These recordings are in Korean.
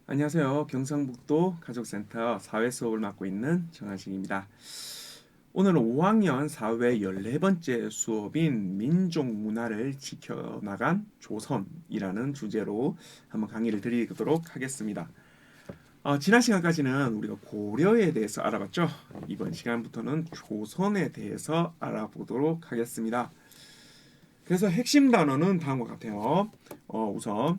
안녕하세요. 경상북도 가족센터 사회 수업을 맡고 있는 정한식입니다. 오늘은 5학년 사회 14번째 수업인 민족 문화를 지켜나간 조선이라는 주제로 한번 강의를 드리도록 하겠습니다. 지난 시간까지는 우리가 고려에 대해서 알아봤죠. 이번 시간부터는 조선에 대해서 알아보도록 하겠습니다. 그래서 핵심 단어는 다음과 같아요. 우선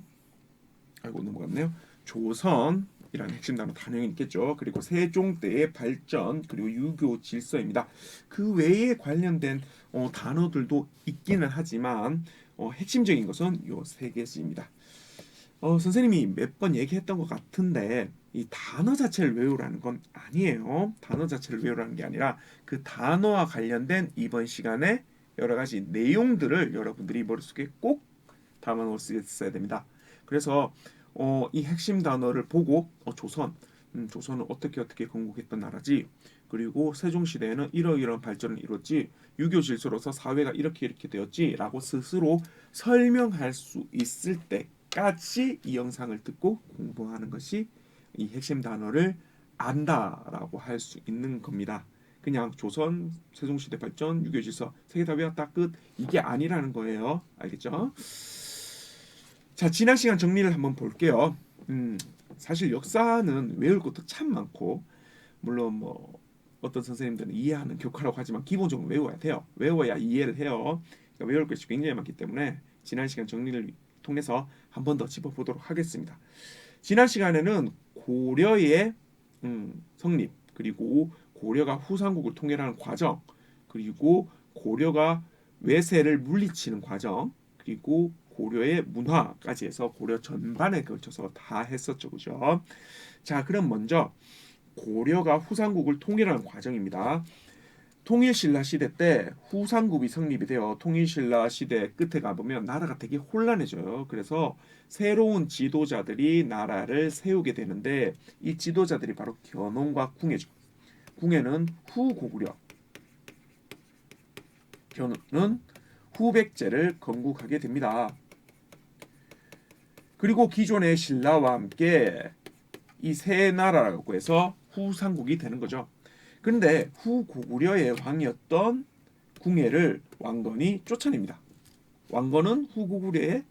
넘어갔네요. 조선이라는 핵심 단어 당연히 있겠죠. 그리고 세종 때의 발전, 그리고 유교 질서입니다. 그 외에 관련된 단어들도 있기는 하지만 핵심적인 것은 요 세 개입니다. 선생님이 몇 번 얘기했던 것 같은데 이 단어 자체를 외우라는 건 아니에요. 단어 자체를 외우라는 게 아니라 그 단어와 관련된 이번 시간에 여러 가지 내용들을 여러분들이 머릿속에 꼭 담아놓을 수 있어야 됩니다. 그래서 이 핵심 단어를 보고 조선은 어떻게 건국했던 나라지. 그리고 세종시대에는 이러이러한 발전을 이뤘지. 유교 질서로서 사회가 이렇게 되었지라고 스스로 설명할 수 있을 때까지 이 영상을 듣고 공부하는 것이 이 핵심 단어를 안다라고 할 수 있는 겁니다. 그냥 조선, 세종시대 발전, 유교 질서 세 개 다 외웠다 끝 이게 아니라는 거예요. 알겠죠? 자, 지난 시간 정리를 한번 볼게요. 사실 역사는 외울 것도 참 많고, 물론 뭐 어떤 선생님들은 이해하는 교과라고 하지만 기본적으로 외워야 돼요. 외워야 이해를 해요. 그러니까 외울 것이 굉장히 많기 때문에 지난 시간 정리를 통해서 한 번 더 짚어보도록 하겠습니다. 지난 시간에는 고려의 성립, 그리고 고려가 후삼국을 통일하는 과정, 그리고 고려가 외세를 물리치는 과정, 그리고 고려의 문화까지 해서 고려 전반에 걸쳐서 다 했었죠. 그죠? 자, 그럼 먼저 고려가 후삼국을 통일하는 과정입니다. 통일신라 시대 때 후삼국이 성립이 되어 통일신라 시대 끝에 가보면 나라가 되게 혼란해져요. 그래서 새로운 지도자들이 나라를 세우게 되는데 이 지도자들이 바로 견훤과 궁예죠. 궁예는 후고구려, 견훤은 후백제를 건국하게 됩니다. 그리고 기존의 신라와 함께 이 세 나라라고 해서 후삼국이 되는 거죠. 그런데 후고구려의 왕이었던 궁예를 왕건이 쫓아냅니다. 왕건은 후고구려의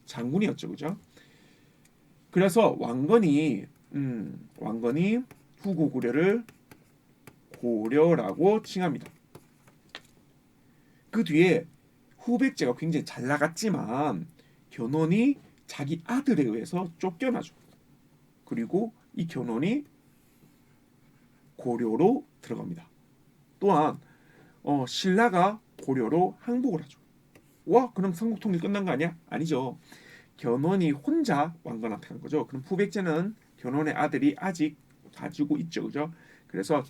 장군이었죠, 그죠? 그래서 왕건이 후고구려를 고려라고 칭합니다. 그 뒤에 후백제가 굉장히 잘 나갔지만 견훤이 자기 아들에 의해서 쫓겨나죠. 그리고 이 견훤이 고려로 들어갑니다. 또한 신라가 고려로 항복을 하죠. 와, 그럼 삼국 통일 끝난 거 아니야? 아니죠. 견훤이 혼자 왕건한테 간 거죠. 그럼 후백제는 견훤의 아들이 아직 가지고 있죠, 그죠? 그래서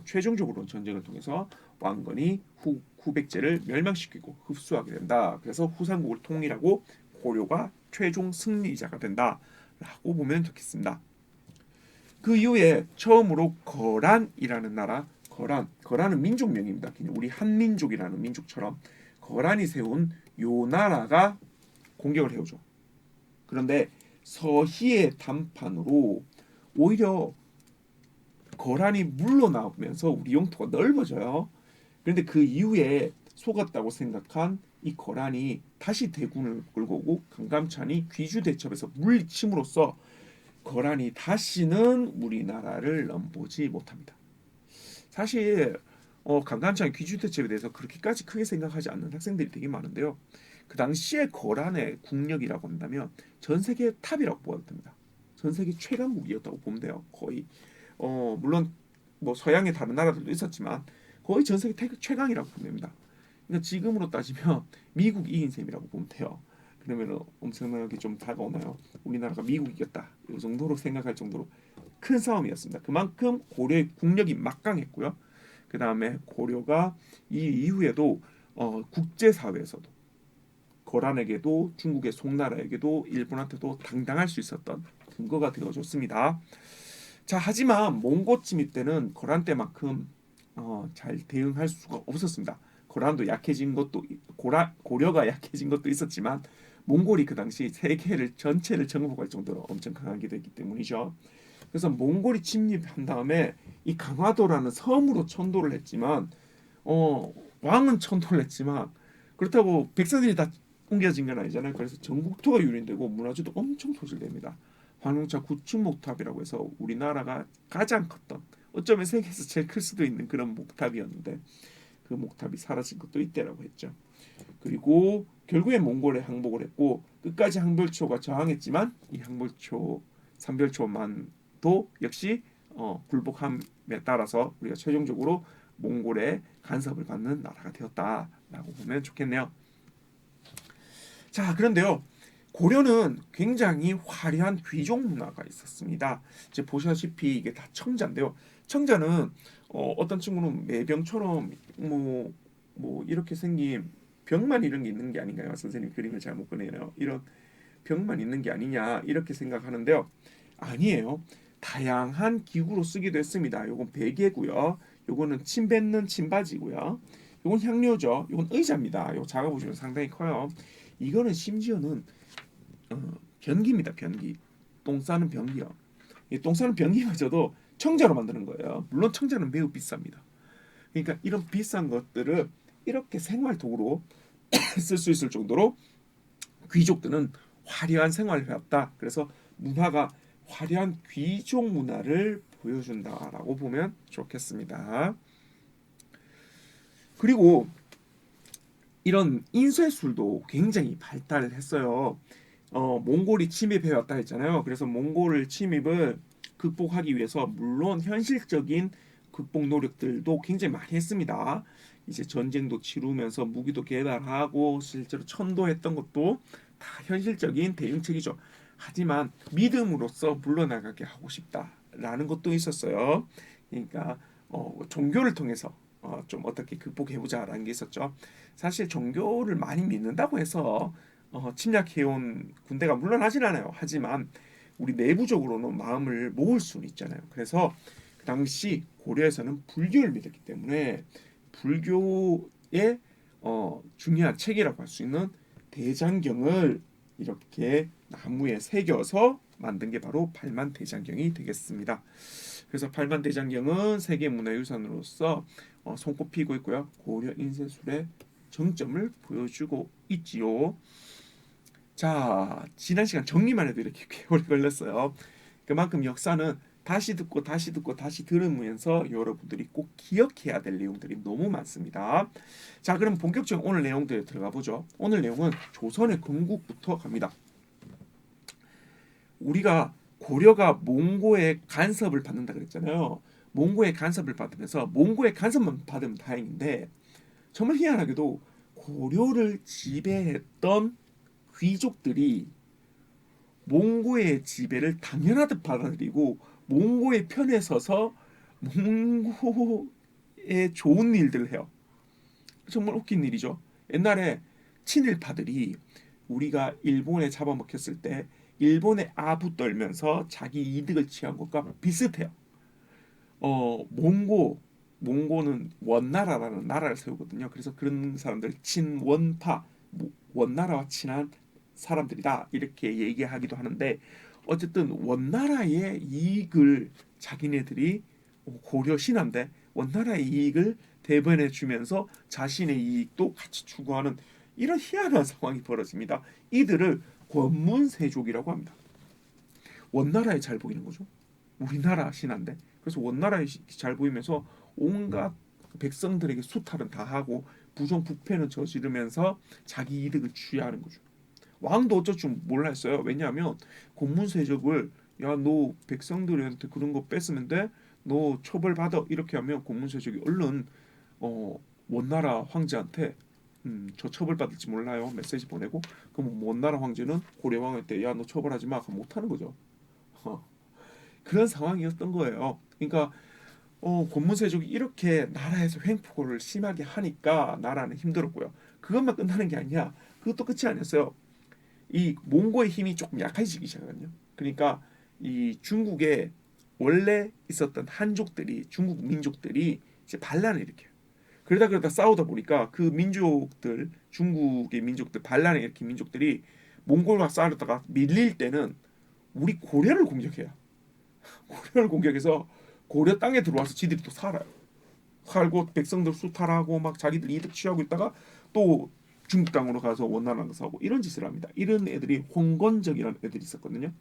최종적으로는 전쟁을 통해서 왕건이 후백제를 멸망시키고 흡수하게 된다. 그래서 후삼국을 통일하고 고려가 최종 승리자가 된다라고 보면 좋겠습니다. 그 이후에 처음으로 거란이라는 나라, 거란은 민족명입니다. 우리 한민족이라는 민족처럼 거란이 세운 요 나라가 공격을 해오죠. 그런데 서희의 담판으로 오히려 거란이 물러나면서 우리 영토가 넓어져요. 그런데 그 이후에 속았다고 생각한 이 거란이 다시 대군을 끌고 오고 강감찬이 귀주 대첩에서 물리침으로써 거란이 다시는 우리나라를 넘보지 못합니다. 사실 강감찬 귀주 대첩에 대해서 그렇게까지 크게 생각하지 않는 학생들이 되게 많은데요. 그 당시에 거란의 국력이라고 한다면 전 세계 탑이라고 보아도 됩니다. 전 세계 최강국이었다고 보면 돼요. 거의 물론 뭐 서양의 다른 나라들도 있었지만 거의 전 세계 최강이라고 보면 됩니다. 그러니까 지금으로 따지면 미국 이긴 셈이라고 보면 돼요. 그러면 엄청나게 좀 다가오나요? 우리나라가 미국 이겼다. 이 정도로 생각할 정도로 큰 싸움이었습니다. 그만큼 고려의 국력이 막강했고요. 그 다음에 고려가 이 이후에도 국제사회에서도 거란에게도 중국의 송나라에게도 일본한테도 당당할 수 있었던 근거가 되어줬습니다. 자, 하지만 몽고 침입 때는 거란 때만큼 잘 대응할 수가 없었습니다. 고려가 약해진 것도 있었지만 몽골이 그 당시 세계를 전체를 정복할 정도로 엄청 강한 게 됐기 때문이죠. 그래서 몽골이 침입한 다음에 이 강화도라는 섬으로 천도를 했지만 왕은 천도를 했지만 그렇다고 백성들이 다 옮겨진 건 아니잖아요. 그래서 전국토가 유린되고 문화재도 엄청 소실됩니다. 황룡차 구춘목탑이라고 해서 우리나라가 가장 컸던 어쩌면 세계에서 제일 클 수도 있는 그런 목탑이었는데 그 목탑이 사라진 것도 이때라고 했죠. 그리고 결국에 몽골에 항복을 했고 끝까지 항별초가 저항했지만 이 항별초 삼별초만도 역시 굴복함에 따라서 우리가 최종적으로 몽골의 간섭을 받는 나라가 되었다라고 보면 좋겠네요. 자, 그런데요. 고려는 굉장히 화려한 귀족 문화가 있었습니다. 이제 보시다시피 이게 다 청자인데요. 청자는 어떤 친구는 매병처럼 뭐 이렇게 생긴 벽만 이런 게 있는 게 아닌가요? 선생님 그림을 잘못 그리네요. 이런 벽만 있는 게 아니냐 이렇게 생각하는데요. 아니에요. 다양한 기구로 쓰기도 했습니다. 요건 베개고요. 요거는 침 뱉는 침바지고요. 요건 향료죠. 요건 의자입니다. 요 작아 보시면 상당히 커요. 이거는 심지어는 변기입니다. 변기. 똥 싸는 변기요. 이 똥 싸는 변기마저도 청자로 만드는 거예요. 물론 청자는 매우 비쌉니다. 그러니까 이런 비싼 것들을 이렇게 생활 도구로 쓸 수 있을 정도로 귀족들은 화려한 생활을 해왔다. 그래서 문화가 화려한 귀족 문화를 보여준다라고 보면 좋겠습니다. 그리고 이런 인쇄술도 굉장히 발달을 했어요. 몽골이 침입해왔다 했잖아요. 그래서 몽골 침입을 극복하기 위해서 물론 현실적인 극복 노력들도 굉장히 많이 했습니다. 이제 전쟁도 치르면서 무기도 개발하고 실제로 천도했던 것도 다 현실적인 대응책이죠. 하지만 믿음으로써 물러나가게 하고 싶다라는 것도 있었어요. 그러니까 종교를 통해서 좀 어떻게 극복해보자라는 게 있었죠. 사실 종교를 많이 믿는다고 해서 침략해온 군대가 물러나진 않아요. 하지만 우리 내부적으로는 마음을 모을 수는 있잖아요. 그래서 그 당시 고려에서는 불교를 믿었기 때문에 불교의 중요한 책이라고 할 수 있는 대장경을 이렇게 나무에 새겨서 만든 게 바로 팔만대장경이 되겠습니다. 그래서 팔만대장경은 세계문화유산으로서 손꼽히고 있고요. 고려 인쇄술의 정점을 보여주고 있지요. 자, 지난 시간 정리만 해도 이렇게 꽤 오래 걸렸어요. 그만큼 역사는 다시 듣고 다시 듣고 다시 들으면서 여러분들이 꼭 기억해야 될 내용들이 너무 많습니다. 자, 그럼 본격적으로 오늘 내용들에 들어가 보죠. 오늘 내용은 조선의 건국부터 갑니다. 우리가 고려가 몽고의 간섭을 받는다 그랬잖아요. 몽고의 간섭을 받으면서 몽고의 간섭만 받으면 다행인데 정말 희한하게도 고려를 지배했던 귀족들이 몽고의 지배를 당연하듯 받아들이고 몽고의 편에 서서 몽고의 좋은 일들을 해요. 정말 웃긴 일이죠. 옛날에 친일파들이 우리가 일본에 잡아먹혔을 때 일본의 아부 떨면서 자기 이득을 취한 것과 비슷해요. 몽고는 원나라라는 나라를 세우거든요. 그래서 그런 사람들 친원파, 원나라와 친한 사람들이다 이렇게 얘기하기도 하는데 어쨌든 원나라의 이익을 자기네들이 고려 신한데 원나라의 이익을 대변해 주면서 자신의 이익도 같이 추구하는 이런 희한한 상황이 벌어집니다. 이들을 권문세족이라고 합니다. 원나라에 잘 보이는 거죠. 우리나라 신한데 그래서 원나라에 잘 보이면서 온갖 백성들에게 수탈은 다 하고 부정부패는 저지르면서 자기 이득을 취하는 거죠. 왕도 어쩔 줄 몰라 했어요. 왜냐하면 고문세적을 야 너 백성들한테 그런 거 뺏으면 돼? 너 처벌받아 이렇게 하면 고문세적이 얼른 원나라 황제한테 저 처벌받을지 몰라요 메시지 보내고 그럼 원나라 황제는 고려 왕한테 야 너 처벌하지 마 그럼 못하는 거죠. 그런 상황이었던 거예요. 그러니까 고문세족이 이렇게 나라에서 횡포를 심하게 하니까 나라는 힘들었고요. 그것만 끝나는 게 아니야. 그것도 끝이 아니었어요. 이 몽고의 힘이 조금 약해지기 시작하거든요. 그러니까 이 중국에 원래 있었던 한족들이 중국 민족들이 이제 반란을 일으켜요. 그러다 싸우다 보니까 그 민족들 중국의 민족들 반란을 일으킨 민족들이 몽골과 싸우다가 밀릴 때는 우리 고려를 공격해요. 고려를 공격해서 고려 땅에 들어와서 지들이 또 살아요. 살고 백성들 수탈하고 막 자기들 이득 취하고 있다가 또 중국 땅으로 가서 원나라랑 싸우고 이런 짓을 합니다. 이런 애들이 홍건적이라는 애들이 있었거든요.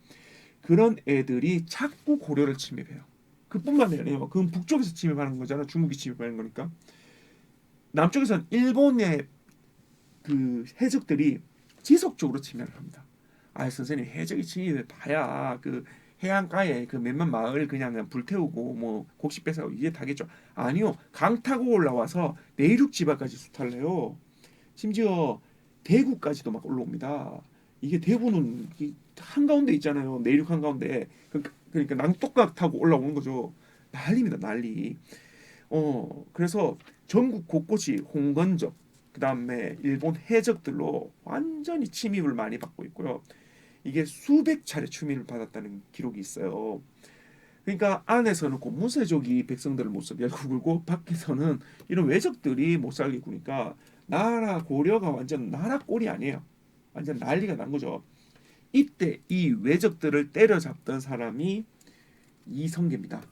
그런 애들이 자꾸 고려를 침입해요. 그뿐만 아니라 그건 북쪽에서 침입하는 거잖아. 중국이 침입하는 거니까. 남쪽에서는 일본의 그 해적들이 지속적으로 침입을 합니다. 아 선생님 해적이 침입을 봐야 그 해안가에 그 몇몇 마을 그냥 불태우고 뭐 곡식 뺏어가고 이게 다겠죠. 아니요. 강 타고 올라와서 내륙 지방까지 수탈을 해요. 심지어 대구까지도 막 올라옵니다. 이게 대구는 한가운데 있잖아요. 내륙 한가운데. 그러니까 낭떠각 타고 올라오는 거죠. 난리입니다. 난리. 그래서 전국 곳곳이 홍건적, 그 다음에 일본 해적들로 완전히 침입을 많이 받고 있고요. 이게 수백 차례 침입을 받았다는 기록이 있어요. 그러니까 안에서는 고무세족이 백성들을 못 살게 굴고 밖에서는 이런 외적들이 못 살게 구니까 나라 고려가 완전 나라 꼴이 아니에요. 완전 난리가 난 거죠. 이때 이 외적들을 때려잡던 사람이 이성계입니다.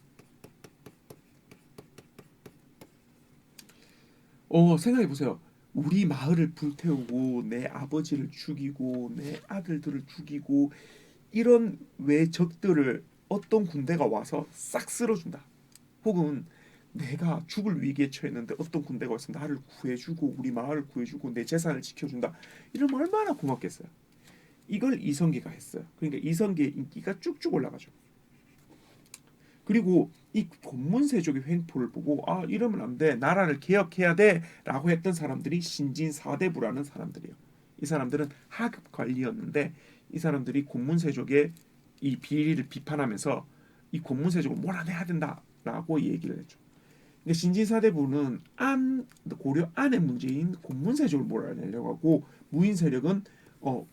생각해 보세요. 우리 마을을 불태우고 내 아버지를 죽이고 내 아들들을 죽이고 이런 외적들을 어떤 군대가 와서 싹 쓸어준다. 혹은 내가 죽을 위기에 처했는데 어떤 군대가 와서 나를 구해주고 우리 마을을 구해주고 내 재산을 지켜준다. 이러면 얼마나 고맙겠어요. 이걸 이성계가 했어요. 그러니까 이성계의 인기가 쭉쭉 올라가죠. 그리고 이 권문세족의 횡포를 보고 아 이러면 안 돼. 나라를 개혁해야 돼라고 했던 사람들이 신진사대부라는 사람들이에요. 이 사람들은 하급 관리였는데 이 사람들이 권문세족의 이 비리를 비판하면서 이 권문세족을 몰아내야 된다라고 얘기를 했죠. 근데 신진사대부는 고려 안의 문제인 권문세족을 몰아내려고 하고 무인 세력은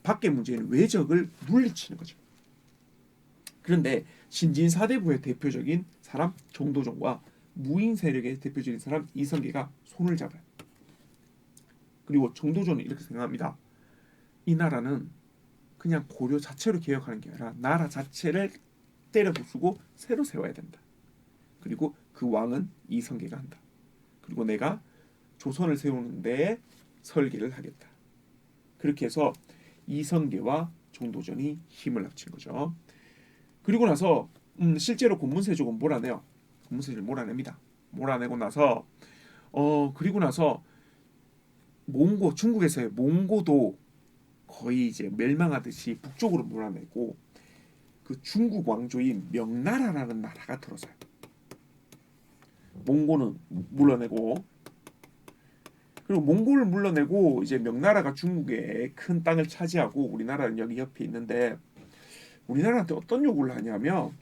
밖의 문제인 외적을 물리치는 거죠. 그런데 신진사대부의 대표적인 사람 정도전과 무인 세력의 대표적인 사람 이성계가 손을 잡아요. 그리고 정도전은 이렇게 생각합니다. 이 나라는 그냥 고려 자체로 개혁하는 게 아니라 나라 자체를 때려 부수고 새로 세워야 된다. 그리고 그 왕은 이성계가 한다. 그리고 내가 조선을 세우는데 설계를 하겠다. 그렇게 해서 이성계와 정도전이 힘을 합친 거죠. 그리고 나서 실제로 권문세족은 몰아내요. 권문세족을 몰아냅니다. 몰아내고 나서 그리고 나서 몽고 중국에서의 몽고도 거의 이제 멸망하듯이 북쪽으로 몰아내고 그 중국 왕조인 명나라라는 나라가 들어서요. 몽고는 물러내고 그리고 몽골을 물러내고 이제 명나라가 중국의 큰 땅을 차지하고 우리나라는 여기 옆에 있는데 우리나라한테 어떤 요구를 하냐면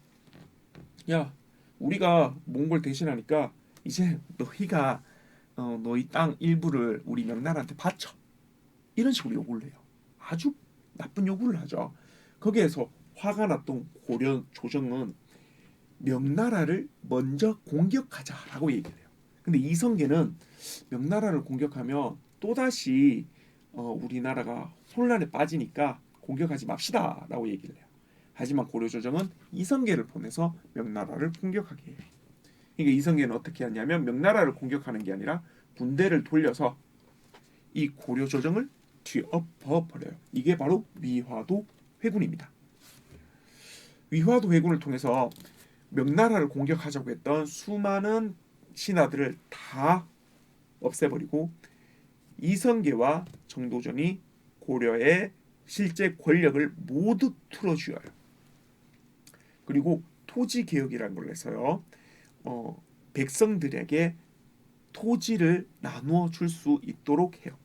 야 우리가 몽골 대신하니까 이제 너희가 너희 땅 일부를 우리 명나라한테 바쳐 이런 식으로 요구를 해요. 아주 나쁜 요구를 하죠. 거기에서 화가 났던 고려 조정은 명나라를 먼저 공격하자라고 얘기를 해요. 근데 이성계는 명나라를 공격하면 또다시 우리나라가 혼란에 빠지니까 공격하지 맙시다라고 얘기를 해요. 하지만 고려조정은 이성계를 보내서 명나라를 공격하게 해요. 그러니까 이성계는 어떻게 하냐면 명나라를 공격하는 게 아니라 군대를 돌려서 이 고려조정을 뒤엎어버려요. 이게 바로 위화도 회군입니다. 위화도 회군을 통해서 명나라를 공격하자고 했던 수많은 신하들을 다 없애버리고 이성계와 정도전이 고려의 실제 권력을 모두 틀어쥐어요. 그리고 토지 개혁이라는 걸 해서요. 백성들에게 토지를 나누어 줄 수 있도록 해요.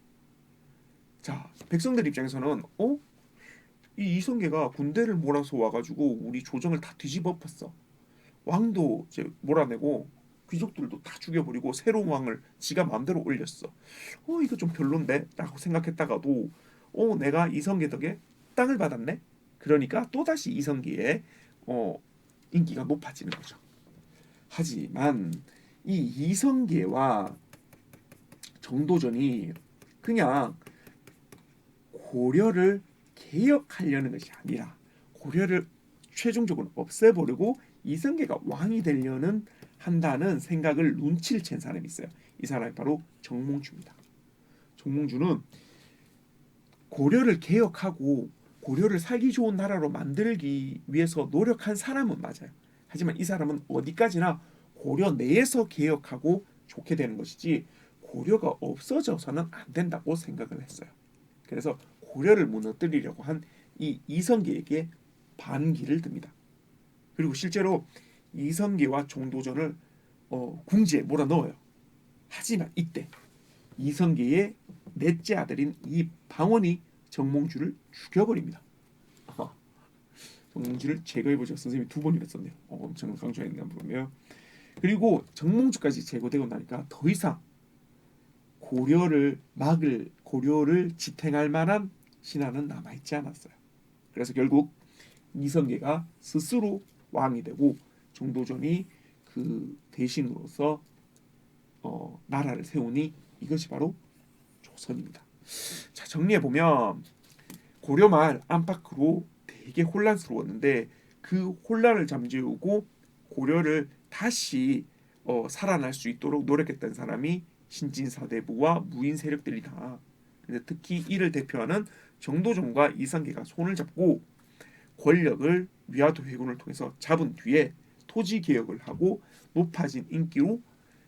자, 백성들 입장에서는 이 이성계가 군대를 몰아서 와가지고 우리 조정을 다 뒤집어 엎었어. 왕도 이제 몰아내고 귀족들도 다 죽여버리고 새로운 왕을 지가 마음대로 올렸어. 이거 좀 별론데? 라고 생각했다가도 내가 이성계 덕에 땅을 받았네? 그러니까 또다시 이성계의 인기가 높아지는 거죠. 하지만 이 이성계와 정도전이 그냥 고려를 개혁하려는 것이 아니라 고려를 최종적으로 없애버리고 이성계가 왕이 되려는 한다는 생각을 눈치를 챈 사람이 있어요. 이 사람이 바로 정몽주입니다. 정몽주는 고려를 개혁하고 고려를 살기 좋은 나라로 만들기 위해서 노력한 사람은 맞아요. 하지만 이 사람은 어디까지나 고려 내에서 개혁하고 좋게 되는 것이지 고려가 없어져서는 안 된다고 생각을 했어요. 그래서 고려를 무너뜨리려고 한 이 이성계에게 반기를 듭니다. 그리고 실제로 이성계와 정도전을 궁지에 몰아넣어요. 하지만 이때 이성계의 넷째 아들인 이 방원이 정몽주를 죽여버립니다. 정몽주를 제거해보죠. 선생님이 2번이나 썼네요. 엄청 강조했나 보면. 그리고 정몽주까지 제거되고 나니까 더 이상 고려를 지탱할 만한 신하는 남아있지 않았어요. 그래서 결국 이성계가 스스로 왕이 되고 정도전이 그 대신으로서 나라를 세우니 이것이 바로 조선입니다. 자, 정리해 보면 고려 말 안팎으로 되게 혼란스러웠는데 그 혼란을 잠재우고 고려를 다시 살아날 수 있도록 노력했던 사람이 신진사대부와 무인 세력들이다. 근데 특히 이를 대표하는 정도전과 이성계가 손을 잡고 권력을 위화도 회군을 통해서 잡은 뒤에 토지 개혁을 하고 높아진 인기로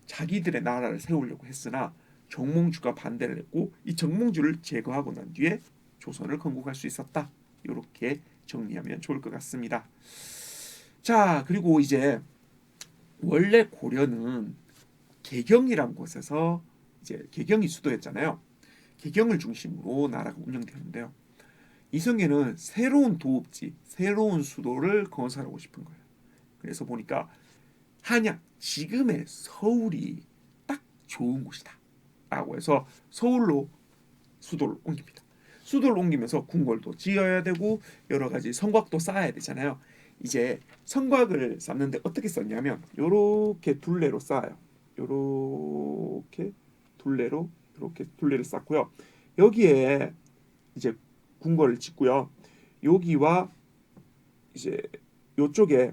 자기들의 나라를 세우려고 했으나 정몽주가 반대를 했고 이 정몽주를 제거하고 난 뒤에 조선을 건국할 수 있었다. 이렇게 정리하면 좋을 것 같습니다. 자, 그리고 이제 원래 고려는 개경이란 곳에서 이제 개경이 수도였잖아요. 개경을 중심으로 나라가 운영되는데요. 이성계는 새로운 도읍지, 새로운 수도를 건설하고 싶은 거예요. 그래서 보니까 한양, 지금의 서울이 딱 좋은 곳이다 라고 해서 서울로 수도를 옮깁니다. 수도를 옮기면서 궁궐도 지어야 되고 여러 가지 성곽도 쌓아야 되잖아요. 이제 성곽을 쌓는데 어떻게 썼냐면 요렇게 둘레로 쌓아요. 요렇게 둘레를 쌓고요. 여기에 이제 궁궐을 짓고요. 여기와 이제 요쪽에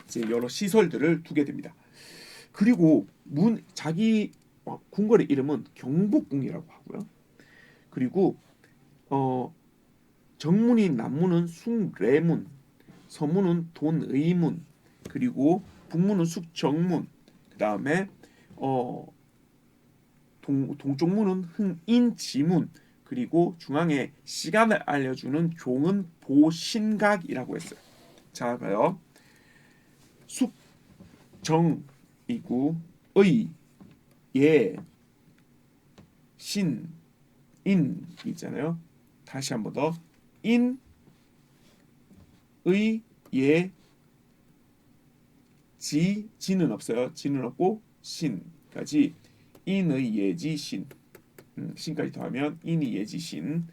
이제 여러 시설들을 두게 됩니다. 그리고 자기 궁궐의 이름은 경복궁이라고 하고요. 그리고 정문인 남문은 숭례문, 서문은 돈의문, 그리고 북문은 숙정문, 그 다음에 동쪽문은 흥인지문, 그리고 중앙에 시간을 알려주는 종은 보신각이라고 했어요. 자, 봐요. 숙정이고 의, 예, 신, 인 있잖아요. 다시 한 번 더. 인, 의, 예, 지는 없어요. 지는 없고 신까지 인의 예지 신. 신까지 더하면 인이 예지 신.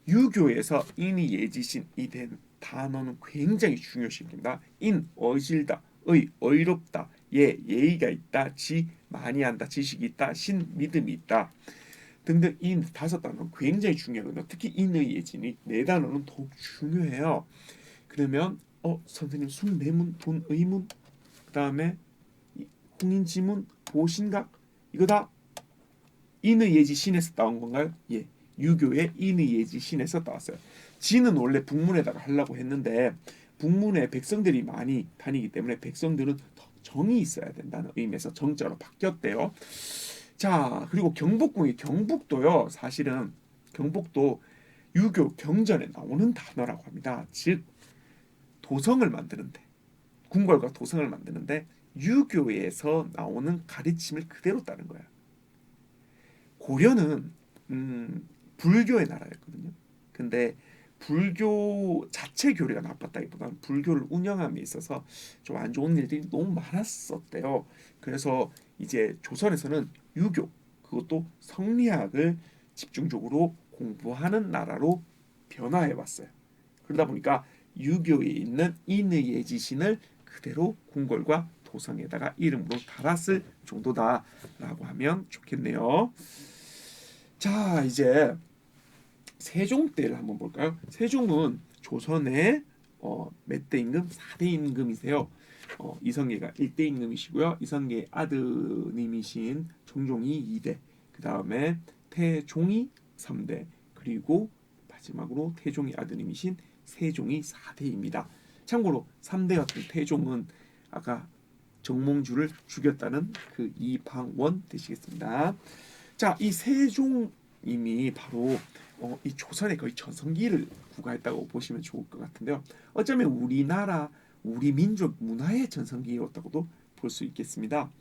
유교에서 인이 예지 신이 된 단어는 굉장히 중요시입니다. 인 어질다, 의 어이롭다, 예 예의가 있다, 지 많이 한다, 지식이 있다, 신 믿음이 있다 등등 이 5단어는 굉장히 중요하거든요. 특히 인의 예진이 4단어는 더욱 중요해요. 그러면 선생님 숭례문, 돈의문, 그 다음에 홍인지문, 보신각 이거 다 인의 예지 신에서 따온 건가요? 예, 유교의 인의 예지 신에서 따왔어요. 지는 원래 북문에다가 하려고 했는데 북문에 백성들이 많이 다니기 때문에 백성들은 더 정이 있어야 된다는 의미에서 정자로 바뀌었대요. 자, 그리고 경북도요. 사실은 경북도 유교 경전에 나오는 단어라고 합니다. 즉 도성을 만드는데 궁궐과 도성을 만드는데 유교에서 나오는 가르침을 그대로 따른 거예요. 고려는 불교의 나라였거든요. 근데 불교 자체 교리가 나빴다기보다는 불교를 운영함에 있어서 좀 안 좋은 일들이 너무 많았었대요. 그래서 이제 조선에서는 유교 그것도 성리학을 집중적으로 공부하는 나라로 변화해 왔어요. 그러다 보니까 유교에 있는 인의 예지신을 그대로 궁궐과 도성에다가 이름으로 달았을 정도다라고 하면 좋겠네요. 자, 이제 세종 때를 한번 볼까요? 세종은 조선의 몇 대 임금? 4대 임금이세요. 이성계가 1대 임금이시고요. 이성계의 아드님이신 정종이 2대, 그 다음에 태종이 3대, 그리고 마지막으로 태종의 아드님이신 세종이 4대입니다. 참고로 3대였던 태종은 아까 정몽주를 죽였다는 그 이방원 되시겠습니다. 자, 이 세종님이 바로 이 조선의 거의 전성기를 구가했다고 보시면 좋을 것 같은데요. 어쩌면 우리나라 우리 민족 문화의 전성기였다고도 볼 수 있겠습니다.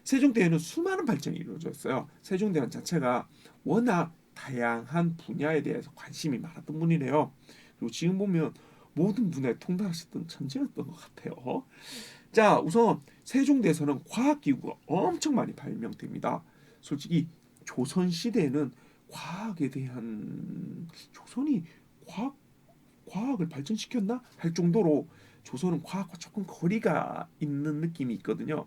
세종대왕은 수많은 발전이 이루어졌어요. 세종대왕 자체가 워낙 다양한 분야에 대해서 관심이 많았던 분이래요. 그리고 지금 보면 모든 분야에 통달하셨던 천재였던 것 같아요. 자, 우선 세종대에서는 과학기구가 엄청 많이 발명됩니다. 솔직히 조선시대에는 과학에 대한 조선이 과학을 발전시켰나 할 정도로 조선은 과학과 조금 거리가 있는 느낌이 있거든요.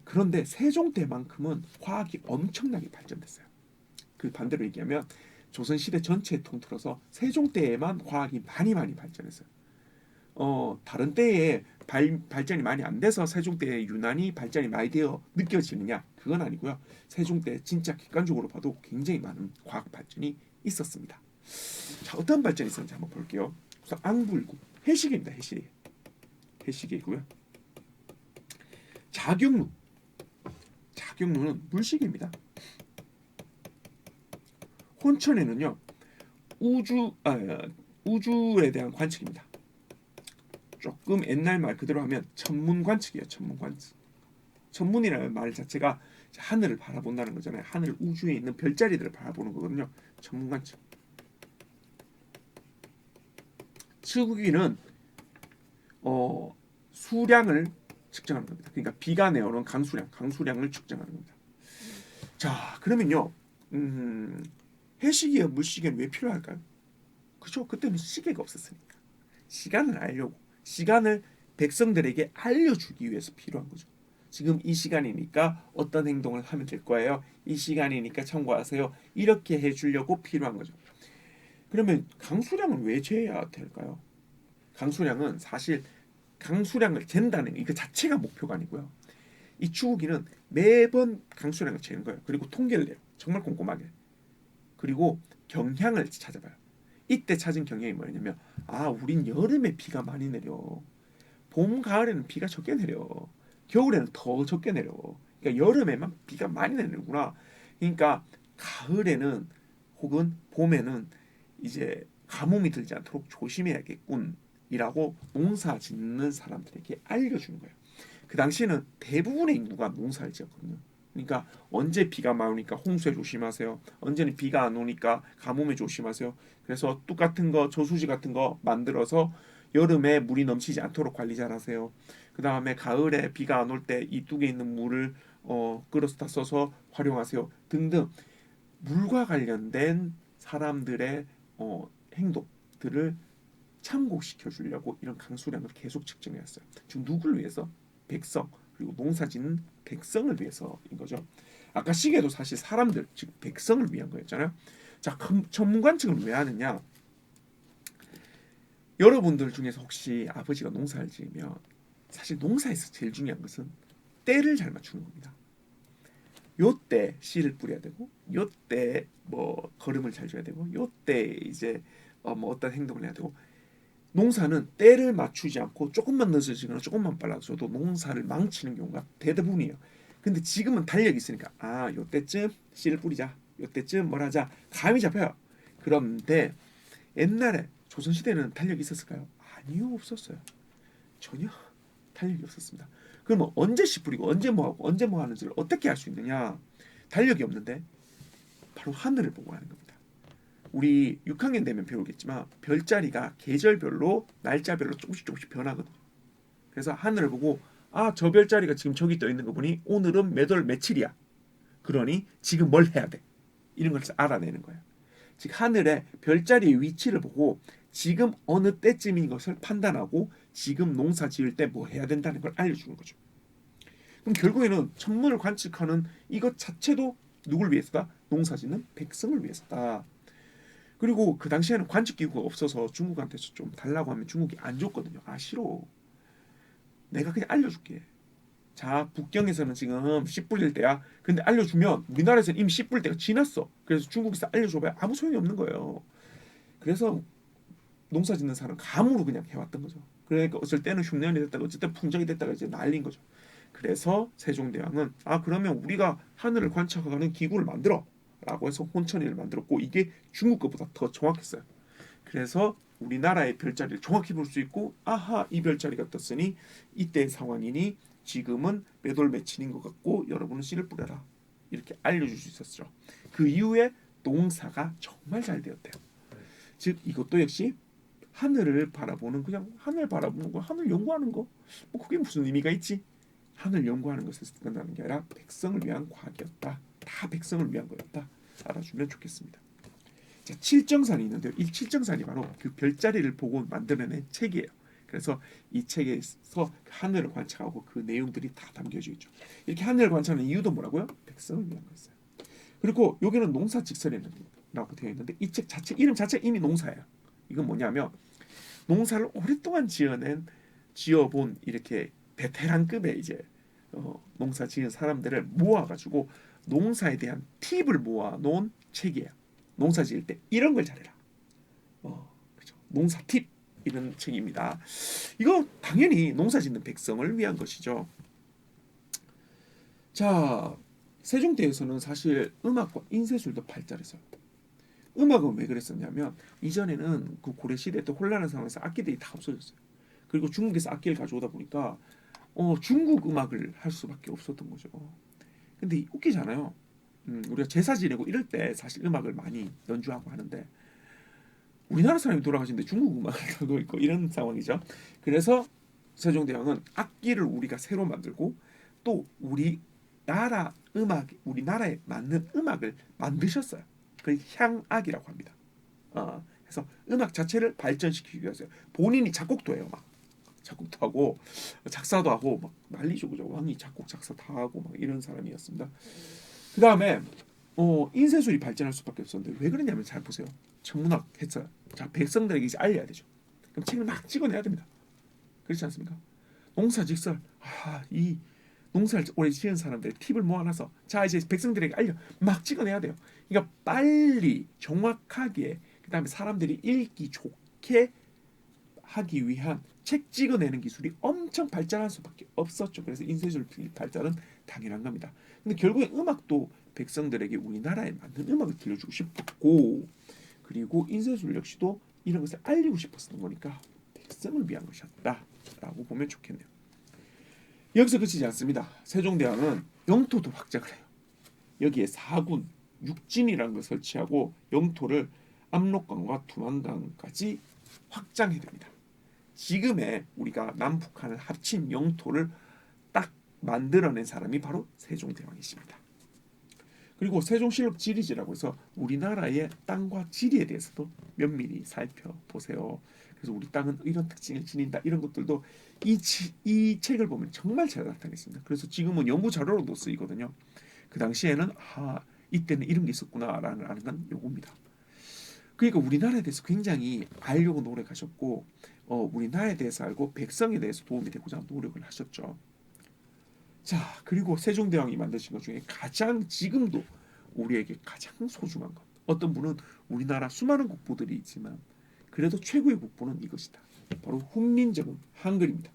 그런데 세종 때만큼은 과학이 엄청나게 발전됐어요. 그 반대로 얘기하면 조선 시대 전체에 통틀어서 세종 때에만 과학이 많이 발전했어요. 다른 때에 발전이 많이 안 돼서 세종 때에 유난히 발전이 많이 되어 느껴지느냐? 그건 아니고요. 세종 때 진짜 객관적으로 봐도 굉장히 많은 과학 발전이 있었습니다. 자, 어떤 발전이 있었는지 한번 볼게요. 우선 앙불구, 해시계입니다. 해시계이고요. 자경루, 자경루는 물시계입니다. 혼천에는요, 우주에 대한 관측입니다. 조금 옛날 말 그대로 하면 천문관측이에요. 천문관측. 천문이라는 말 자체가 하늘을 바라본다는 거잖아요. 하늘 우주에 있는 별자리들을 바라보는 거거든요. 천문관측. 측우기는 수량을 측정하는 겁니다. 그러니까 비가 내오는 강수량을 측정하는 겁니다. 자, 그러면요, 해시계와 물시계는 왜 필요할까요? 그죠? 그때는 시계가 없었으니까 시간을 알려고, 시간을 백성들에게 알려주기 위해서 필요한 거죠. 지금 이 시간이니까 어떤 행동을 하면 될 거예요. 이 시간이니까 참고하세요. 이렇게 해주려고 필요한 거죠. 그러면 강수량은 왜 재야 될까요? 강수량은 사실 강수량을 잰다는 이거 자체가 목표가 아니고요. 이 추구기는 매번 강수량을 재는 거예요. 그리고 통계를 내요. 정말 꼼꼼하게. 그리고 경향을 찾아봐요. 이때 찾은 경향이 뭐냐면, 우린 여름에 비가 많이 내려. 봄, 가을에는 비가 적게 내려. 겨울에는 더 적게 내려. 그러니까 여름에만 비가 많이 내리구나. 그러니까 가을에는 혹은 봄에는 이제 가뭄이 들지 않도록 조심해야겠군이라고 농사 짓는 사람들에게 알려주는 거예요. 그 당시에는 대부분의 인구가 농사를 지었거든요. 그러니까 언제 비가 많이 오니까 홍수에 조심하세요. 언제는 비가 안 오니까 가뭄에 조심하세요. 그래서 뚝 같은 거, 저수지 같은 거 만들어서 여름에 물이 넘치지 않도록 관리 잘하세요. 그 다음에 가을에 비가 안 올 때 이 뚝에 있는 물을 끌어서 다 써서 활용하세요. 등등 물과 관련된 사람들의 행동들을 참고시켜 주려고 이런 강수량을 계속 측정해 왔어요. 지금 누구를 위해서? 백성, 그리고 농사짓는 백성을 위해서인 거죠. 아까 시계도 사실 사람들, 즉 백성을 위한 거였잖아요. 자, 천문관측을 왜 하느냐? 여러분들 중에서 혹시 아버지가 농사를 지으면 사실 농사에서 제일 중요한 것은 때를 잘 맞추는 겁니다. 요때 씨를 뿌려야 되고, 요때 뭐 거름을 잘 줘야 되고, 요때 이제 어떤 행동을 해야 되고, 농사는 때를 맞추지 않고 조금만 늦어지거나 조금만 빨라져도 농사를 망치는 경우가 대부분이에요. 근데 지금은 달력이 있으니까 요때쯤 씨를 뿌리자, 요때쯤 뭘 하자 감이 잡혀요. 그런데 옛날에 조선시대는 달력이 있었을까요? 아니요, 없었어요. 전혀 달력이 없었습니다. 그러면 언제 씨 뿌리고 언제 뭐 하고 언제 뭐 하는지를 어떻게 알 수 있느냐? 달력이 없는데 바로 하늘을 보고 하는 겁니다. 우리 6학년 되면 배우겠지만 별자리가 계절별로 날짜별로 조금씩 변하거든요. 그래서 하늘을 보고 저 별자리가 지금 저기 떠 있는 거 보니 오늘은 몇 월 며칠이야. 그러니 지금 뭘 해야 돼. 이런 걸 알아내는 거예요. 즉 하늘의 별자리의 위치를 보고 지금 어느 때쯤인 것을 판단하고 지금 농사 지을 때 뭐 해야 된다는 걸 알려주는 거죠. 그럼 결국에는 천문을 관측하는 이것 자체도 누굴 위해서다? 농사 짓는 백성을 위해서다. 그리고 그 당시에는 관측기구가 없어서 중국한테서 좀 달라고 하면 중국이 안 줬거든요. 아 싫어. 내가 그냥 알려줄게. 자, 북경에서는 지금 씨 뿌릴 때야. 근데 알려주면 우리나라에서는 이미 씨 뿌릴 때가 지났어. 그래서 중국에서 알려줘봐야 아무 소용이 없는 거예요. 그래서 농사 짓는 사람 감으로 그냥 해왔던 거죠. 그러니까 어쩔 때는 흉년이 됐다가 어쩔 때 풍적이 됐다가 이제 난린 거죠. 그래서 세종대왕은 아 그러면 우리가 하늘을 관측하는 기구를 만들어 라고 해서 혼천이를 만들었고 이게 중국 것보다 더 정확했어요. 그래서 우리나라의 별자리를 정확히 볼 수 있고 아하 이 별자리가 떴으니 이때의 상황이니 지금은 매돌매친인 것 같고 여러분은 씨를 뿌려라 이렇게 알려줄 수 있었죠. 그 이후에 농사가 정말 잘 되었대요. 즉 이것도 역시 하늘을 바라보는 그냥 하늘 바라보는 거 하늘 연구하는 거뭐 그게 무슨 의미가 있지? 하늘 연구하는 것에서 끝나는 게 아니라 백성을 위한 과학이었다. 다 백성을 위한 거였다. 알아주면 좋겠습니다. 자, 칠정산이 있는데요. 이 칠정산이 바로 그 별자리를 보고 만들어낸 책이에요. 그래서 이 책에서 하늘을 관찰하고 그 내용들이 다 담겨져 있죠. 이렇게 하늘을 관찰하는 이유도 뭐라고요? 백성을 위한 거였어요. 그리고 여기는 농사직설이라고 되어 있는데 이 책 자체 이름 자체 이미 농사예요. 이건 뭐냐면 농사를 오랫동안 지어본 이렇게 베테랑급의 이제 농사 지은 사람들을 모아가지고 농사에 대한 팁을 모아놓은 책이에요. 농사 지을 때 이런 걸 잘해라. 그렇죠. 농사 팁 이런 책입니다. 이거 당연히 농사 짓는 백성을 위한 것이죠. 자, 세종대에서는 사실 음악과 인쇄술도 발달했어요. 음악은 왜 그랬었냐면 이전에는 그 고려 시대 때 혼란한 상황에서 악기들이 다 없어졌어요. 그리고 중국에서 악기를 가져오다 보니까 중국 음악을 할 수밖에 없었던 거죠. 근데 웃기잖아요. 우리가 제사 지내고 이럴 때 사실 음악을 많이 연주하고 하는데 우리나라 사람이 돌아가신데 중국 음악을 하고 있고 이런 상황이죠. 그래서 세종대왕은 악기를 우리가 새로 만들고 또 우리나라 음악, 우리나라에 맞는 음악을 만드셨어요. 그걸 향악이라고 합니다. 그래서 음악 자체를 발전시키기 위해서 본인이 작곡도 해요. 막 작곡도 하고 작사도 하고 막 난리죠, 그죠? 왕이 작곡 작사 다 하고 막 이런 사람이었습니다. 그 다음에 인쇄술이 발전할 수밖에 없었는데 왜 그러냐면 잘 보세요. 천문학 했어요. 자 백성들에게 이제 알려야 되죠. 그럼 책을 막 찍어내야 됩니다. 그렇지 않습니까? 농사직설 이 농사를 오래 지은 사람들 팁을 모아놔서 자 이제 백성들에게 알려 막 찍어내야 돼요. 그러니까 빨리 정확하게 그 다음에 사람들이 읽기 좋게 하기 위한 책 찍어내는 기술이 엄청 발전할 수밖에 없었죠. 그래서 인쇄술 발달은 당연한 겁니다. 근데 결국에 음악도 백성들에게 우리나라에 맞는 음악을 들려주고 싶었고 그리고 인쇄술 역시도 이런 것을 알리고 싶었던 거니까 백성을 위한 것이었다라고 보면 좋겠네요. 여기서 그치지 않습니다. 세종대왕은 영토도 확장을 해요. 여기에 4군, 6진이라는 걸 설치하고 영토를 압록강과 두만강까지 확장해 됩니다. 지금의 우리가 남북한을 합친 영토를 딱 만들어낸 사람이 바로 세종대왕이십니다. 그리고 세종실록 지리지라고 해서 우리나라의 땅과 지리에 대해서도 면밀히 살펴보세요. 그래서 우리 땅은 이런 특징을 지닌다 이런 것들도 이 책을 보면 정말 잘 나타냈습니다. 그래서 지금은 연구 자료로도 쓰이거든요. 그 당시에는 이때는 이런 게 있었구나라는 아는 건 요겁니다. 그러니까 우리나라에 대해서 굉장히 알려고 노력하셨고 우리나라에 대해서 알고 백성에 대해서 도움이 되고자 노력을 하셨죠. 자 그리고 세종대왕이 만드신 것 중에 가장 지금도 우리에게 가장 소중한 것 어떤 분은 우리나라 수많은 국보들이 있지만 그래도 최고의 국보는 이것이다. 바로 훈민정음 한글입니다.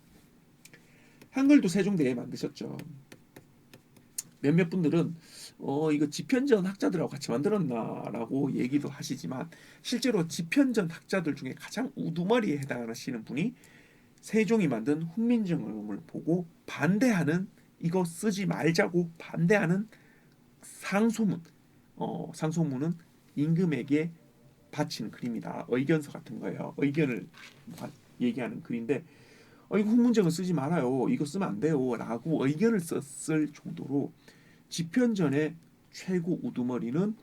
한글도 세종대에 만드셨죠. 몇몇 분들은 이거 지편전 학자들하고 같이 만들었나라고 얘기도 하시지만 실제로 지편전 학자들 중에 가장 우두머리에 해당하시는 분이 세종이 만든 훈민정음을 보고 반대하는 이거 쓰지 말자고 반대하는 상소문 상소문은 임금에게 바치는 글입니다. 의견서 같은 거예요. 의견을 얘기하는 글인데 이거 훈문정음 쓰지 말아요. 이거 쓰면 안 돼요. 라고 의견을 썼을 정도로 지편전의 최고 우두머리는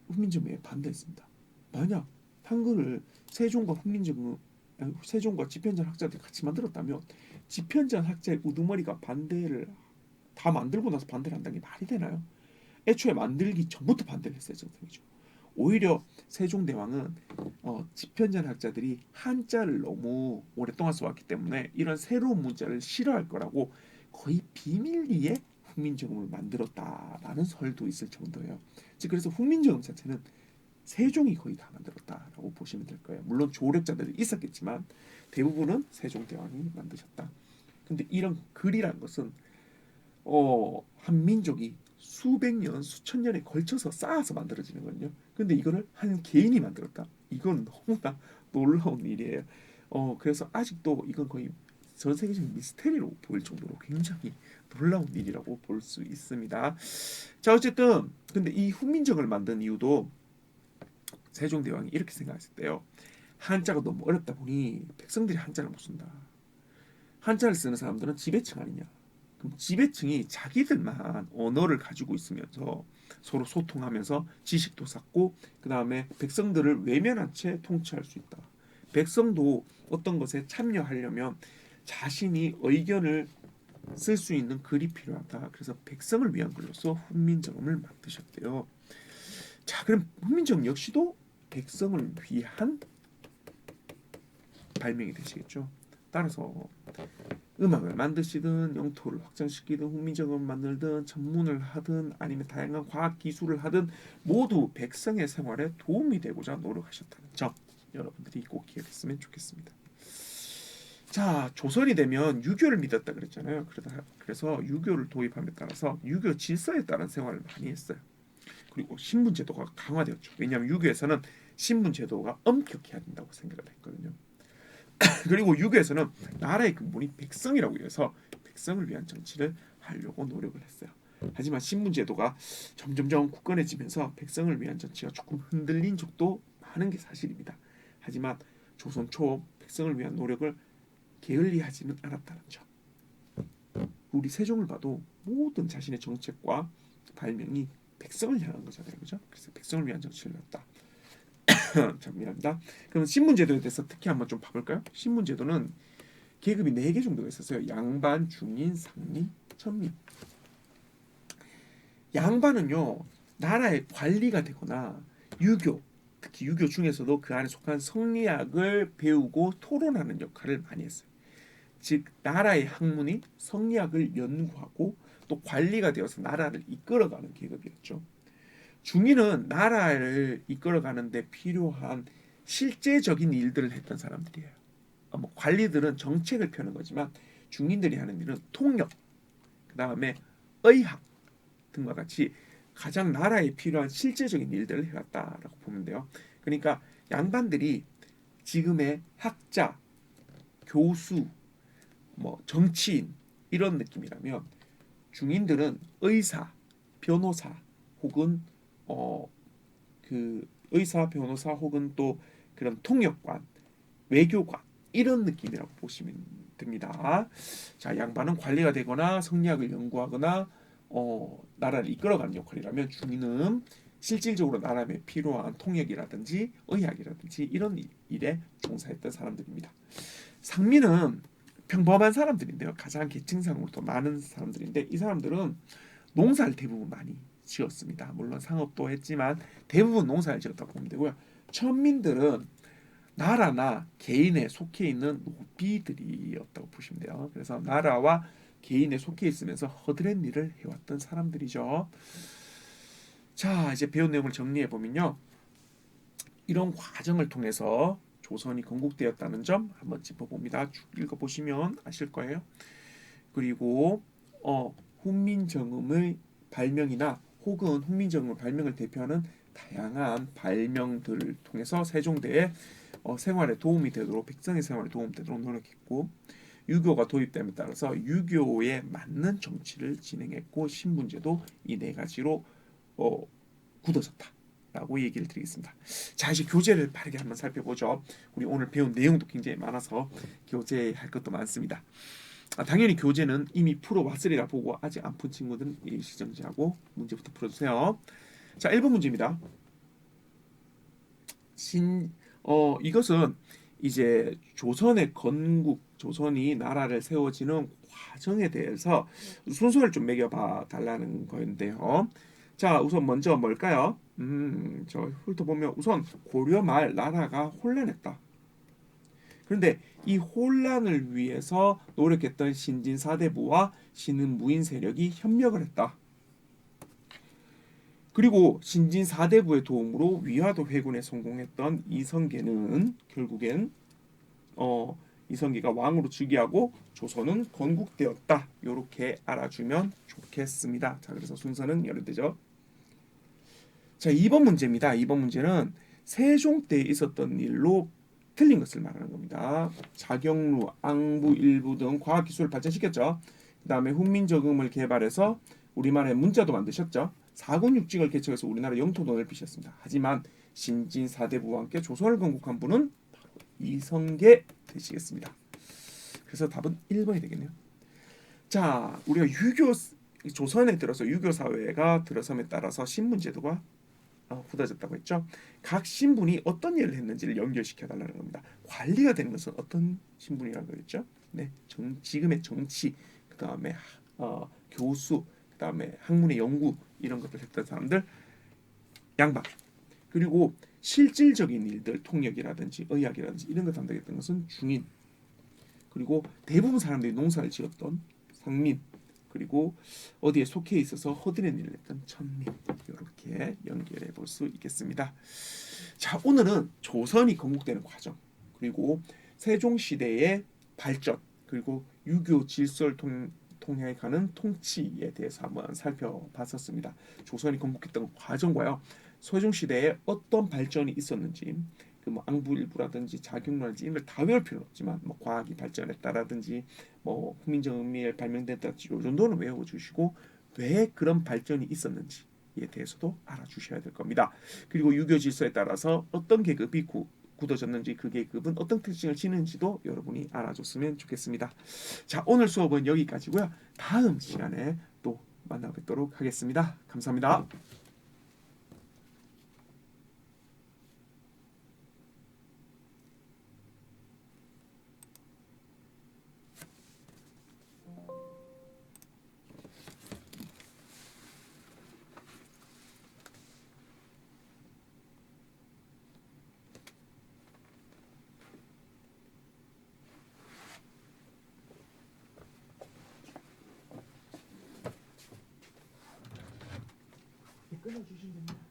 훈민정음에 반대했습니다. 만약 한글을 세종과 지편전 학자들이 같이 만들었다면 지편전 학자의 우두머리가 반대를 다 만들고 나서 반대를 한다는 게 말이 되나요? 애초에 만들기 전부터 반대를 했어요. 정상이죠. 오히려 세종대왕은 집현전 학자들이 한자를 너무 오랫동안 써왔기 때문에 이런 새로운 문자를 싫어할 거라고 거의 비밀리에 훈민정음을 만들었다라는 설도 있을 정도예요. 즉 그래서 훈민정음 자체는 세종이 거의 다 만들었다라고 보시면 될 거예요. 물론 조력자들이 있었겠지만 대부분은 세종대왕이 만드셨다. 근데 이런 글이란 것은 한 민족이 수백 년, 수천 년에 걸쳐서 쌓아서 만들어지는 거거든요. 근데 이거를 한 개인이 만들었다. 이건 너무나 놀라운 일이에요. 그래서 아직도 이건 거의 전 세계적인 미스테리로 보일 정도로 굉장히 놀라운 일이라고 볼 수 있습니다. 자, 어쨌든 근데 이 훈민정을 만든 이유도 세종대왕이 이렇게 생각했을 때요. 한자가 너무 어렵다 보니 백성들이 한자를 못 쓴다. 한자를 쓰는 사람들은 지배층 아니냐. 그럼 지배층이 자기들만 언어를 가지고 있으면서 서로 소통하면서 지식도 쌓고 그 다음에 백성들을 외면한 채 통치할 수 있다. 백성도 어떤 것에 참여하려면 자신이 의견을 쓸 수 있는 글이 필요하다. 그래서 백성을 위한 글로서 훈민정음을 만드셨대요. 자, 그럼 훈민정음 역시도 백성을 위한 발명이 되시겠죠. 따라서 음악을 만드시든 영토를 확장시키든 훈민정음을 만들든 전문을 하든 아니면 다양한 과학 기술을 하든 모두 백성의 생활에 도움이 되고자 노력하셨다는 점 여러분들이 꼭 기억했으면 좋겠습니다. 자, 조선이 되면 유교를 믿었다 그랬잖아요. 그래서 유교를 도입함에 따라서 유교 질서에 따른 생활을 많이 했어요. 그리고 신분제도가 강화되었죠. 왜냐하면 유교에서는 신분제도가 엄격해야 된다고 생각을 했거든요. 그리고 유교에서는 나라의 근본이 백성이라고 해서 백성을 위한 정치를 하려고 노력을 했어요. 하지만 신분제도가 점점점 굳건해지면서 백성을 위한 정치가 조금 흔들린 적도 많은 게 사실입니다. 하지만 조선 초 백성을 위한 노력을 게을리하지는 않았다는 점. 우리 세종을 봐도 모든 자신의 정책과 발명이 백성을 향한 거잖아요, 그죠? 그래서 백성을 위한 정치를 했다. 자, 미안합니다. 그럼 신분제도에 대해서 특히 한번 좀 봐볼까요? 신분제도는 계급이 4개 정도가 있었어요. 양반, 중인, 상민, 천민. 양반은요, 나라의 관리가 되거나 유교, 특히 유교 중에서도 그 안에 속한 성리학을 배우고 토론하는 역할을 많이 했어요. 즉 나라의 학문이 성리학을 연구하고 또 관리가 되어서 나라를 이끌어가는 계급이었죠. 중인은 나라를 이끌어가는데 필요한 실제적인 일들을 했던 사람들이에요. 뭐 관리들은 정책을 펴는 거지만 중인들이 하는 일은 통역, 그 다음에 의학 등과 같이 가장 나라에 필요한 실제적인 일들을 해왔다라고 보면 돼요. 그러니까 양반들이 지금의 학자, 교수, 뭐 정치인 이런 느낌이라면 중인들은 의사, 변호사 혹은 그 의사, 변호사 혹은 또 그런 통역관, 외교관 이런 느낌이라고 보시면 됩니다. 자, 양반은 관리가 되거나 성리학을 연구하거나 나라를 이끌어가는 역할이라면 중인은 실질적으로 나라에 필요한 통역이라든지 의학이라든지 이런 일에 종사했던 사람들입니다. 상민은 평범한 사람들인데요. 가장 계층상으로 더 많은 사람들인데 이 사람들은 농사를 대부분 많이 지었습니다. 물론 상업도 했지만 대부분 농사를 지었다고 보면 되고요. 천민들은 나라나 개인에 속해 있는 노비들이었다고 보시면 돼요. 그래서 나라와 개인에 속해 있으면서 허드렛 일을 해왔던 사람들이죠. 자, 이제 배운 내용을 정리해 보면요. 이런 과정을 통해서 조선이 건국되었다는 점 한번 짚어봅니다. 쭉 읽어보시면 아실 거예요. 그리고 훈민정음의 발명이나 혹은 훈민정음의 발명을 대표하는 다양한 발명들을 통해서 세종대의 생활에 도움이 되도록 백성의 생활에 도움이 되도록 노력했고 유교가 도입됨에 따라서 유교에 맞는 정치를 진행했고 신분제도 이 4가지로 굳어졌다. 라고 얘기를 드리겠습니다. 자, 이제 교재를 바르게 한번 살펴보죠. 우리 오늘 배운 내용도 굉장히 많아서 교재할 것도 많습니다. 당연히 교재는 이미 풀어왔으리라 보고 아직 안 푼 친구들은 일시정지하고 문제부터 풀어주세요. 자, 1번 문제입니다. 이것은 이제 조선의 건국, 조선이 나라를 세워지는 과정에 대해서 순서를 좀 매겨봐 달라는 거인데요. 자, 우선 먼저 뭘까요? 저 훑어보면 우선 고려 말 나라가 혼란했다. 그런데 이 혼란을 위해서 노력했던 신진 사대부와 신은 무인 세력이 협력을 했다. 그리고 신진 사대부의 도움으로 위화도 회군에 성공했던 이성계는 결국엔 이성계가 왕으로 즉위하고 조선은 건국되었다. 이렇게 알아주면 좋겠습니다. 자, 그래서 순서는 이렇게 되죠. 자, 2번 문제입니다. 2번 문제는 세종 때 있었던 일로 틀린 것을 말하는 겁니다. 자경루, 앙부 일부 등 과학 기술을 발전시켰죠. 그다음에 훈민정음을 개발해서 우리말의 문자도 만드셨죠. 사군육직을 개척해서 우리나라 영토도 넓히셨습니다. 하지만 신진 사대부와 함께 조선을 건국한 분은 바로 이성계 되시겠습니다. 그래서 답은 1번이 되겠네요. 자, 우리가 유교 조선에 들어서 유교 사회가 들어섬에 따라서 신분 제도가 굳어졌다고 했죠. 각 신분이 어떤 일을 했는지를 연결시켜 달라는 겁니다. 관리가 되는 것은 어떤 신분이라고 했죠? 네, 지금의 정치, 그 다음에 교수, 그 다음에 학문의 연구 이런 것들 했던 사람들 양반. 그리고 실질적인 일들, 통역이라든지 의학이라든지 이런 것 담당했던 것은 중인. 그리고 대부분 사람들이 농사를 지었던 상민. 그리고 어디에 속해 있어서 허드렛 일을 했던 천민. 이렇게 연결해 볼 수 있겠습니다. 자, 오늘은 조선이 건국되는 과정, 그리고 세종시대의 발전, 그리고 유교 질서를 통해 가는 통치에 대해서 한번 살펴봤었습니다. 조선이 건국했던 과정과요, 세종시대에 어떤 발전이 있었는지, 뭐 앙부일부라든지 자경루라든지 이런 걸 다 외울 필요는 없지만 뭐 과학이 발전했다라든지 뭐 훈민정음이 발명됐다든지 요 정도는 외워주시고 왜 그런 발전이 있었는지에 대해서도 알아주셔야 될 겁니다. 그리고 유교 질서에 따라서 어떤 계급이 굳어졌는지 그 계급은 어떤 특징을 지는지도 여러분이 알아줬으면 좋겠습니다. 자, 오늘 수업은 여기까지고요. 다음 시간에 또 만나뵙도록 하겠습니다. 감사합니다. 끊어주시면 됩니다.